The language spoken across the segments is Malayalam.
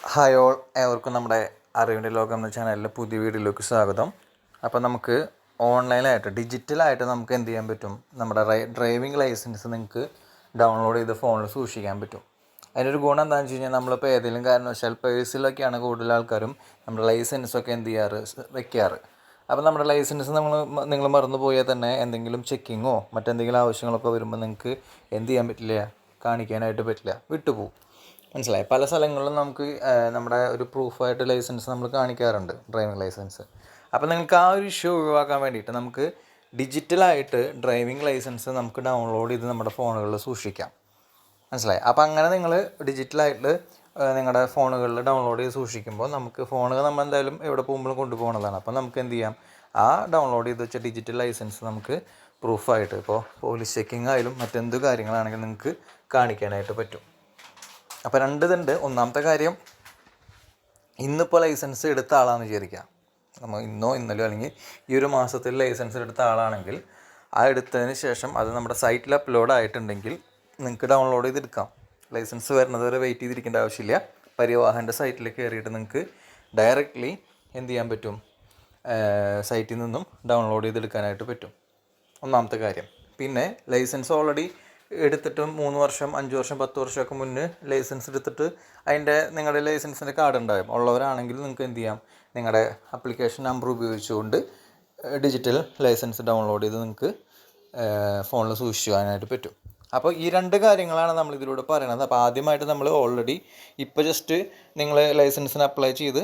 ഹായ് ഓൾ, ഏവർക്കും നമ്മുടെ അറിവിൻ്റെ ലോകം എന്ന ചാനലിൽ പുതിയ വീഡിയോയിലേക്ക് സ്വാഗതം. അപ്പോൾ നമുക്ക് ഓൺലൈനായിട്ട് ഡിജിറ്റലായിട്ട് നമുക്ക് എന്ത് ചെയ്യാൻ പറ്റും, നമ്മുടെ ഡ്രൈവിംഗ് ലൈസൻസ് നിങ്ങൾക്ക് ഡൗൺലോഡ് ചെയ്ത് ഫോണിൽ സൂക്ഷിക്കാൻ പറ്റും. അതിനൊരു ഗുണം എന്താണെന്ന് വെച്ച് കഴിഞ്ഞാൽ നമ്മളിപ്പോൾ ഏതെങ്കിലും കാരണവശാൽ പേഴ്സിലൊക്കെയാണ് കൂടുതൽ ആൾക്കാരും നമ്മുടെ ലൈസൻസൊക്കെ എന്ത് ചെയ്യാറ് വെക്കാറ്. അപ്പോൾ നമ്മുടെ ലൈസൻസ് നിങ്ങൾ മറന്നു പോയാൽ തന്നെ എന്തെങ്കിലും ചെക്കിങ്ങോ മറ്റെന്തെങ്കിലും ആവശ്യങ്ങളൊക്കെ വരുമ്പോൾ നിങ്ങൾക്ക് എന്ത് ചെയ്യാൻ പറ്റില്ല, കാണിക്കാനായിട്ട് പറ്റില്ല, വിട്ടുപോകും. മനസ്സിലായി. പല സ്ഥലങ്ങളിലും നമുക്ക് നമ്മുടെ ഒരു പ്രൂഫായിട്ട് ലൈസൻസ് നമ്മൾ കാണിക്കാറുണ്ട്, ഡ്രൈവിംഗ് ലൈസൻസ്. അപ്പോൾ നിങ്ങൾക്ക് ആ ഒരു ഇഷ്യൂ ഒഴിവാക്കാൻ വേണ്ടിയിട്ട് നമുക്ക് ഡിജിറ്റലായിട്ട് ഡ്രൈവിംഗ് ലൈസൻസ് നമുക്ക് ഡൗൺലോഡ് ചെയ്ത് നമ്മുടെ ഫോണുകളിൽ സൂക്ഷിക്കാം. മനസ്സിലായി. അപ്പോൾ അങ്ങനെ നിങ്ങൾ ഡിജിറ്റലായിട്ട് നിങ്ങളുടെ ഫോണുകളിൽ ഡൗൺലോഡ് ചെയ്ത് സൂക്ഷിക്കുമ്പോൾ നമുക്ക് ഫോണുകൾ നമ്മൾ എന്തായാലും എവിടെ പോകുമ്പോഴും കൊണ്ടുപോകുന്നതാണ്. അപ്പോൾ നമുക്ക് എന്ത് ചെയ്യാം, ആ ഡൗൺലോഡ് ചെയ്ത് വെച്ച ഡിജിറ്റൽ ലൈസൻസ് നമുക്ക് പ്രൂഫായിട്ട് ഇപ്പോൾ പോലീസ് ചെക്കിംഗ് ആയാലും മറ്റെന്ത് കാര്യങ്ങളാണെങ്കിലും നിങ്ങൾക്ക് കാണിക്കാനായിട്ട് പറ്റും. അപ്പോൾ ഇതുണ്ട്. ഒന്നാമത്തെ കാര്യം, ഇന്നിപ്പോൾ ലൈസൻസ് എടുത്ത ആളാണെന്ന് വിചാരിക്കുക. നമ്മൾ ഇന്നോ ഇന്നലെയോ അല്ലെങ്കിൽ ഈ ഒരു മാസത്തിൽ ലൈസൻസ് എടുത്ത ആളാണെങ്കിൽ ആ എടുത്തതിന് ശേഷം അത് നമ്മുടെ സൈറ്റിൽ അപ്ലോഡ് ആയിട്ടുണ്ടെങ്കിൽ നിങ്ങൾക്ക് ഡൗൺലോഡ് ചെയ്തെടുക്കാം. ലൈസൻസ് വരുന്നത് വരെ വെയിറ്റ് ചെയ്തിരിക്കേണ്ട ആവശ്യമില്ല. പരിവാഹൻ്റെ സൈറ്റിൽ കയറിയിട്ട് നിങ്ങൾക്ക് ഡയറക്റ്റ്ലി എന്ത് ചെയ്യാൻ പറ്റും, സൈറ്റിൽ നിന്നും ഡൗൺലോഡ് ചെയ്തെടുക്കാനായിട്ട് പറ്റും. ഒന്നാമത്തെ കാര്യം. പിന്നെ ലൈസൻസ് ഓൾറെഡി എടുത്തിട്ട് 3 വർഷം 5 വർഷം 10 വർഷമൊക്കെ മുന്നേ ലൈസൻസ് എടുത്തിട്ട് അതിൻ്റെ നിങ്ങളുടെ ലൈസൻസിൻ്റെ കാർഡ് ഉണ്ടാകും ഉള്ളവരാണെങ്കിൽ നിങ്ങൾക്ക് എന്ത് ചെയ്യാം, നിങ്ങളുടെ ആപ്ലിക്കേഷൻ നമ്പർ ഉപയോഗിച്ചുകൊണ്ട് ഡിജിറ്റൽ ലൈസൻസ് ഡൗൺലോഡ് ചെയ്ത് നിങ്ങൾക്ക് ഫോണിൽ സൂക്ഷിക്കാനായിട്ട് പറ്റും. അപ്പോൾ ഈ 2 കാര്യങ്ങളാണ് നമ്മൾ ഇതിലൂടെ പറയുന്നത്. അപ്പോൾ ആദ്യമായിട്ട് നമ്മൾ ഓൾറെഡി ഇപ്പോൾ ജസ്റ്റ് നിങ്ങൾ ലൈസൻസിന് അപ്ലൈ ചെയ്ത്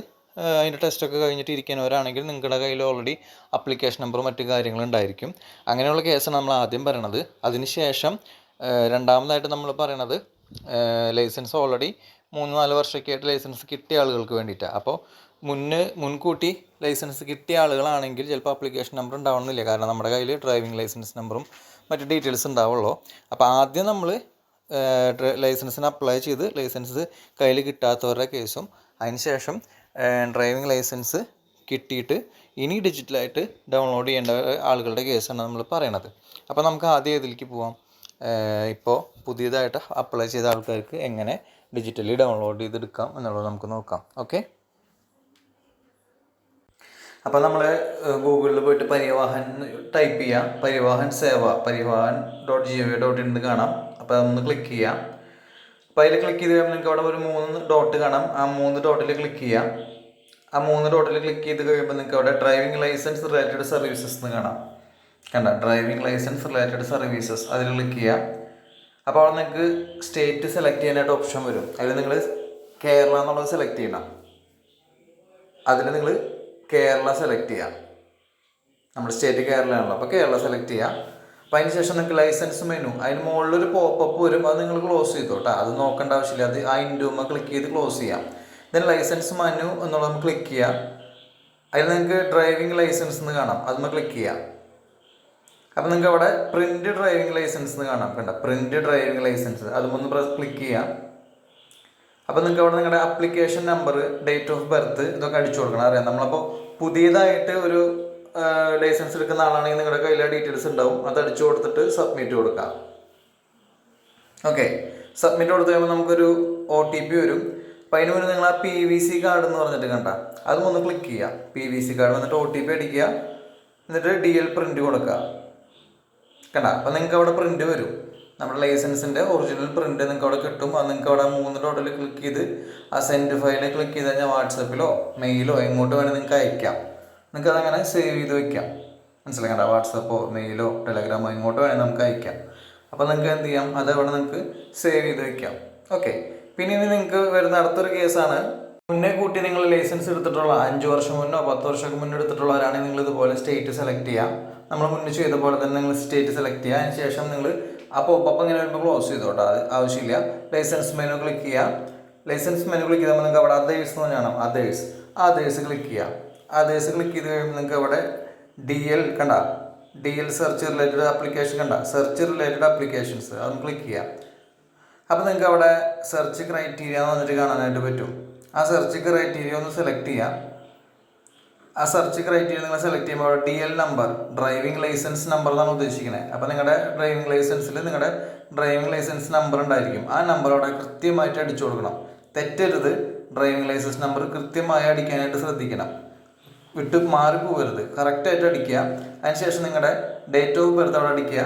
അതിൻ്റെ ടെസ്റ്റൊക്കെ കഴിഞ്ഞിട്ട് ഇരിക്കുന്നവരാണെങ്കിൽ നിങ്ങളുടെ കയ്യിൽ ഓൾറെഡി ആപ്ലിക്കേഷൻ നമ്പറും മറ്റു കാര്യങ്ങളുണ്ടായിരിക്കും. അങ്ങനെയുള്ള കേസാണ് നമ്മൾ ആദ്യം പറയണത്. അതിനുശേഷം രണ്ടാമതായിട്ട് നമ്മൾ പറയണത് ലൈസൻസ് ഓൾറെഡി 3-4 വർഷമൊക്കെ ആയിട്ട് ലൈസൻസ് കിട്ടിയ ആളുകൾക്ക് വേണ്ടിയിട്ടാണ്. അപ്പോൾ മുൻകൂട്ടി ലൈസൻസ് കിട്ടിയ ആളുകളാണെങ്കിൽ ചിലപ്പോൾ ആപ്ലിക്കേഷൻ നമ്പർ ഉണ്ടാവണമെന്നില്ല, കാരണം നമ്മുടെ കയ്യിൽ ഡ്രൈവിംഗ് ലൈസൻസ് നമ്പറും മറ്റ് ഡീറ്റെയിൽസ് ഉണ്ടാവുള്ളൂ. അപ്പോൾ ആദ്യം നമ്മൾ ലൈസൻസിന് അപ്ലൈ ചെയ്ത് ലൈസൻസ് കയ്യിൽ കിട്ടാത്തവരുടെ കേസും, അതിനുശേഷം ഡ്രൈവിംഗ് ലൈസൻസ് കിട്ടിയിട്ട് ഇനി ഡിജിറ്റലായിട്ട് ഡൗൺലോഡ് ചെയ്യേണ്ട ആളുകളുടെ കേസാണ് നമ്മൾ പറയണത്. അപ്പോൾ നമുക്ക് ആദ്യം ഇതിലേക്ക് പോവാം. ഇപ്പോൾ പുതിയതായിട്ട് അപ്ലൈ ചെയ്ത ആൾക്കാർക്ക് എങ്ങനെ ഡിജിറ്റലി ഡൗൺലോഡ് ചെയ്തെടുക്കാം എന്നുള്ളത് നമുക്ക് നോക്കാം. ഓക്കെ. അപ്പോൾ നമ്മൾ ഗൂഗിളിൽ പോയിട്ട് പരിവാഹൻ ടൈപ്പ് ചെയ്യാം. പരിവാഹൻ സേവ പരിവാഹൻ.gov.in എന്ന് കാണാം. അപ്പോൾ അതൊന്ന് ക്ലിക്ക് ചെയ്യാം. അപ്പോൾ അതിൽ ക്ലിക്ക് ചെയ്ത് കഴിയുമ്പോൾ നിങ്ങൾക്ക് അവിടെ ഒരു 3 ഡോട്ട് കാണാം. ആ 3 ഡോട്ടിൽ ക്ലിക്ക് ചെയ്യാം. ആ 3 ഡോട്ടിൽ ക്ലിക്ക് ചെയ്ത് കഴിയുമ്പോൾ നിങ്ങൾക്ക് അവിടെ ഡ്രൈവിംഗ് ലൈസൻസ് റിലേറ്റഡ് സർവീസസ് എന്ന് കാണാം. കണ്ട, ഡ്രൈവിംഗ് ലൈസൻസ് റിലേറ്റഡ് സർവീസസ്, അതിൽ ക്ലിക്ക് ചെയ്യാം. അപ്പോൾ അവിടെ നിങ്ങൾക്ക് സ്റ്റേറ്റ് സെലക്ട് ചെയ്യാനായിട്ട് ഓപ്ഷൻ വരും. അതിൽ നിങ്ങൾ കേരള എന്നുള്ളത് സെലക്ട് ചെയ്യണം. അതിൽ നിങ്ങൾ കേരള സെലക്ട് ചെയ്യാം. നമ്മുടെ സ്റ്റേറ്റ് കേരളയാണല്ലോ, അപ്പോൾ കേരള സെലക്ട് ചെയ്യാം. അപ്പോൾ അതിന് ശേഷം നിങ്ങൾക്ക് ലൈസൻസ് മെനു, അതിന് മുകളിലൊരു പോപ്പപ്പ് വരും. അത് നിങ്ങൾ ക്ലോസ് ചെയ്തോട്ടെ, അത് നോക്കേണ്ട ആവശ്യമില്ല. അത് ആ ഇൻഡുമ്മ ക്ലിക്ക് ചെയ്ത് ക്ലോസ് ചെയ്യാം. ദെൻ ലൈസൻസ് മെനു എന്നുള്ളത് നമ്മൾ ക്ലിക്ക് ചെയ്യാം. അതിൽ നിങ്ങൾക്ക് ഡ്രൈവിംഗ് ലൈസൻസ് എന്ന് കാണാം, അതൊന്ന് ക്ലിക്ക് ചെയ്യാം. അപ്പോൾ നിങ്ങൾക്ക് അവിടെ പ്രിൻറ്റ് ഡ്രൈവിംഗ് ലൈസൻസ് എന്ന് കാണാം. കണ്ട, പ്രിൻറ്റ് ഡ്രൈവിംഗ് ലൈസൻസ്, അതുമൊന്ന് ക്ലിക്ക് ചെയ്യാം. അപ്പോൾ നിങ്ങൾക്ക് അവിടെ നിങ്ങളുടെ application number, date of birth ഇതൊക്കെ അടിച്ചു കൊടുക്കണം. അറിയാം, നമ്മളപ്പോൾ പുതിയതായിട്ട് ഒരു ലൈസൻസ് എടുക്കുന്ന ആളാണെങ്കിൽ നിങ്ങളുടെ കയ്യിലെ ഡീറ്റെയിൽസ് ഉണ്ടാവും. അത് അടിച്ചു കൊടുത്തിട്ട് സബ്മിറ്റ് കൊടുക്കാം. ഓക്കെ, സബ്മിറ്റ് കൊടുത്തു കഴിയുമ്പോൾ നമുക്കൊരു OTP വരും. അപ്പോൾ അതിന് മുന്നേ നിങ്ങൾ ആ PVC കാർഡ് എന്ന് പറഞ്ഞിട്ട് കണ്ട, അതും ഒന്ന് ക്ലിക്ക് ചെയ്യുക. PVC കാർഡ് വന്നിട്ട് OTP അടിക്കുക, എന്നിട്ട് DL പ്രിൻറ്റ് കൊടുക്കുക. കണ്ട, അപ്പോൾ നിങ്ങൾക്ക് അവിടെ പ്രിൻറ്റ് വരും. നമ്മുടെ ലൈസൻസിൻ്റെ ഒറിജിനൽ പ്രിൻറ്റ് നിങ്ങൾക്ക് അവിടെ കിട്ടും. അത് നിങ്ങൾക്ക് അവിടെ 3 ഡോട്ടിൽ ക്ലിക്ക് ചെയ്ത് ആ സെൻഡ് ഫയലിൽ ക്ലിക്ക് ചെയ്ത് കഴിഞ്ഞാൽ വാട്സപ്പിലോ മെയിലോ എങ്ങോട്ട് വേണമെങ്കിൽ നിങ്ങൾക്ക് അയക്കാം. നിങ്ങൾക്ക് അതങ്ങനെ സേവ് ചെയ്ത് വയ്ക്കാം. മനസ്സിലാക്കണ്ട, വാട്സപ്പോ മെയിലോ ടെലഗ്രാമോ എങ്ങോട്ട് വേണമെങ്കിൽ നമുക്ക് അയക്കാം. അപ്പോൾ നിങ്ങൾക്ക് എന്ത് ചെയ്യാം, അതവിടെ നിങ്ങൾക്ക് സേവ് ചെയ്ത് വയ്ക്കാം. ഓക്കെ. പിന്നെ ഇനി നിങ്ങൾക്ക് വരുന്ന അടുത്തൊരു കേസാണ്, മുന്നേ കൂട്ടി നിങ്ങൾ ലൈസൻസ് എടുത്തിട്ടുള്ള 5 വർഷം മുന്നോ 10 വർഷമൊക്കെ മുന്നേ എടുത്തിട്ടുള്ളവരാണെങ്കിൽ നിങ്ങൾ ഇതുപോലെ സ്റ്റേറ്റ് സെലക്ട് ചെയ്യാം. നമ്മൾ മുന്നേ ചെയ്ത പോലെ തന്നെ നിങ്ങൾ സ്റ്റേറ്റ് സെലക്ട് ചെയ്യുക. അതിന് ശേഷം നിങ്ങൾ അപ്പോൾ ഇങ്ങനെ വരുമ്പോൾ ക്ലോസ് ചെയ്തോട്ടെ, അത് ആവശ്യമില്ല. ലൈസൻസ് മെനു ക്ലിക്ക് ചെയ്യാം. ലൈസൻസ് മെനു ക്ലിക്ക് ചെയ്താൽ നിങ്ങൾക്ക് അവിടെ അതേഴ്സ് എന്ന് കാണാം. അതേഴ്സ് ക്ലിക്ക് ചെയ്യാം. അതേഴ്സ് ക്ലിക്ക് ചെയ്ത് കഴിയുമ്പോൾ നിങ്ങൾക്ക് അവിടെ DL കണ്ട, DL സെർച്ച് റിലേറ്റഡ് ആപ്ലിക്കേഷൻ കണ്ട, സെർച്ച് റിലേറ്റഡ് ആപ്ലിക്കേഷൻസ്, അതൊന്ന് ക്ലിക്ക് ചെയ്യാം. അപ്പോൾ നിങ്ങൾക്ക് അവിടെ സെർച്ച് ക്രൈറ്റീരിയ എന്ന് വന്നിട്ട് കാണാനായിട്ട് പറ്റും. ആ സെർച്ച് ക്രൈറ്റീരിയ ഒന്ന് സെലക്ട് ചെയ്യാം. ആ സെർച്ച് ക്രൈറ്റീരിയ നിങ്ങൾ സെലക്ട് ചെയ്യുമ്പോൾ DL number, driving licence number എന്നാണ് ഉദ്ദേശിക്കുന്നത്. അപ്പോൾ നിങ്ങളുടെ ഡ്രൈവിംഗ് ലൈസൻസിൽ നിങ്ങളുടെ ഡ്രൈവിംഗ് ലൈസൻസ് നമ്പർ ഉണ്ടായിരിക്കും. ആ നമ്പർ അവിടെ കൃത്യമായിട്ട് അടിച്ചു കൊടുക്കണം. തെറ്റരുത്. ഡ്രൈവിംഗ് ലൈസൻസ് നമ്പർ കൃത്യമായി അടിക്കാനായിട്ട് ശ്രദ്ധിക്കണം. വിട്ട് മാറി പോകരുത്, കറക്റ്റായിട്ട് അടിക്കുക. അതിനുശേഷം നിങ്ങളുടെ ഡേറ്റ് ഓഫ് ബർത്ത് അവിടെ അടിക്കുക.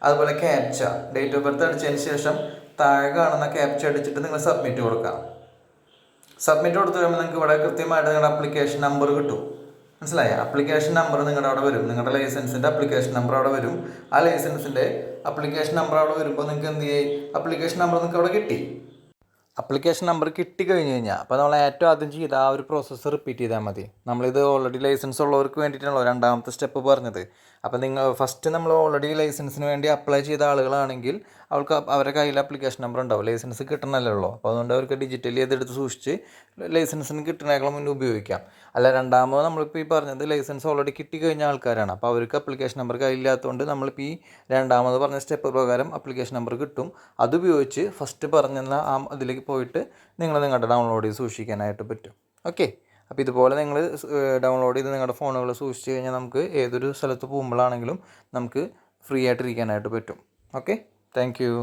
അതുപോലെ ക്യാപ്ച, ഡേറ്റ് ഓഫ് ബർത്ത് അടിച്ചതിന് ശേഷം താഴെ കാണുന്ന ക്യാപ്ച അടിച്ചിട്ട് നിങ്ങൾ സബ്മിറ്റ് കൊടുക്കാം. സബ്മിറ്റ് കൊടുത്തു കഴിയുമ്പോൾ നിങ്ങൾക്ക് ഇവിടെ കൃത്യമായിട്ട് നിങ്ങളുടെ അപ്ലിക്കേഷൻ നമ്പർ കിട്ടും. മനസ്സിലായ? അപ്ലിക്കേഷൻ നമ്പർ നിങ്ങളുടെ അവിടെ വരും. നിങ്ങളുടെ ലൈസൻസിൻ്റെ അപ്ലിക്കേഷൻ നമ്പർ അവിടെ വരും. ആ ലൈസൻസിൻ്റെ അപ്ലിക്കേഷൻ നമ്പർ അവിടെ വരുമ്പോൾ നിങ്ങൾക്ക് എന്ത് ചെയ്യും? അപ്ലിക്കേഷൻ നമ്പർ നിങ്ങൾക്ക് അവിടെ കിട്ടി. അപ്ലിക്കേഷൻ നമ്പർ കിട്ടിക്കഴിഞ്ഞ് കഴിഞ്ഞാൽ അപ്പോൾ നമ്മൾ ഏറ്റവും ആദ്യം ചെയ്ത ആ ഒരു പ്രോസസ്സ് റിപ്പീറ്റ് ചെയ്താൽ മതി. നമ്മളിത് ഓൾറെഡി ലൈസൻസ് ഉള്ളവർക്ക് വേണ്ടിയിട്ടാണല്ലോ രണ്ടാമത്തെ സ്റ്റെപ്പ് പറഞ്ഞത്. അപ്പോൾ നിങ്ങൾ ഫസ്റ്റ് നമ്മൾ ഓൾറെഡി ലൈസൻസിന് വേണ്ടി അപ്ലൈ ചെയ്ത ആളുകളാണെങ്കിൽ അവരുടെ കയ്യിൽ അപ്ലിക്കേഷൻ നമ്പർ ഉണ്ടാവും. ലൈസൻസ് കിട്ടണമല്ലോ ഉള്ളൂ. അപ്പോൾ അതുകൊണ്ട് അവർക്ക് ഡിജിറ്റലി അതെടുത്ത് സൂക്ഷിച്ച് ലൈസൻസിന് കിട്ടുന്നതിനേക്കാളും മുന്നേ ഉപയോഗിക്കാം. അല്ല, രണ്ടാമത് നമ്മളിപ്പോൾ ഈ പറഞ്ഞത് ലൈസൻസ് ഓൾറെഡി കിട്ടിക്കഴിഞ്ഞ ആൾക്കാരാണ്. അപ്പോൾ അവർക്ക് അപ്ലിക്കേഷൻ നമ്പർ കയ്യില്ലാത്തതുകൊണ്ട് നമ്മളിപ്പോൾ ഈ രണ്ടാമത് പറഞ്ഞ സ്റ്റെപ്പ് പ്രകാരം അപ്ലിക്കേഷൻ നമ്പർ കിട്ടും. അതുപയോഗിച്ച് ഫസ്റ്റ് പറഞ്ഞ ആ അതിലേക്ക് പോയിട്ട് നിങ്ങളുടെ ഡൗൺലോഡ് ചെയ്ത് സൂക്ഷിക്കാനായിട്ട് പറ്റും. ഓക്കെ, അപ്പോൾ ഇതുപോലെ നിങ്ങൾ ഡൗൺലോഡ് ചെയ്ത് നിങ്ങളുടെ ഫോണുകൾ സൂക്ഷിച്ച് കഴിഞ്ഞാൽ നമുക്ക് ഏതൊരു സ്ഥലത്ത് പോകുമ്പോഴാണെങ്കിലും നമുക്ക് ഫ്രീ ആയിട്ടിരിക്കാനായിട്ട് പറ്റും. Okay, thank you.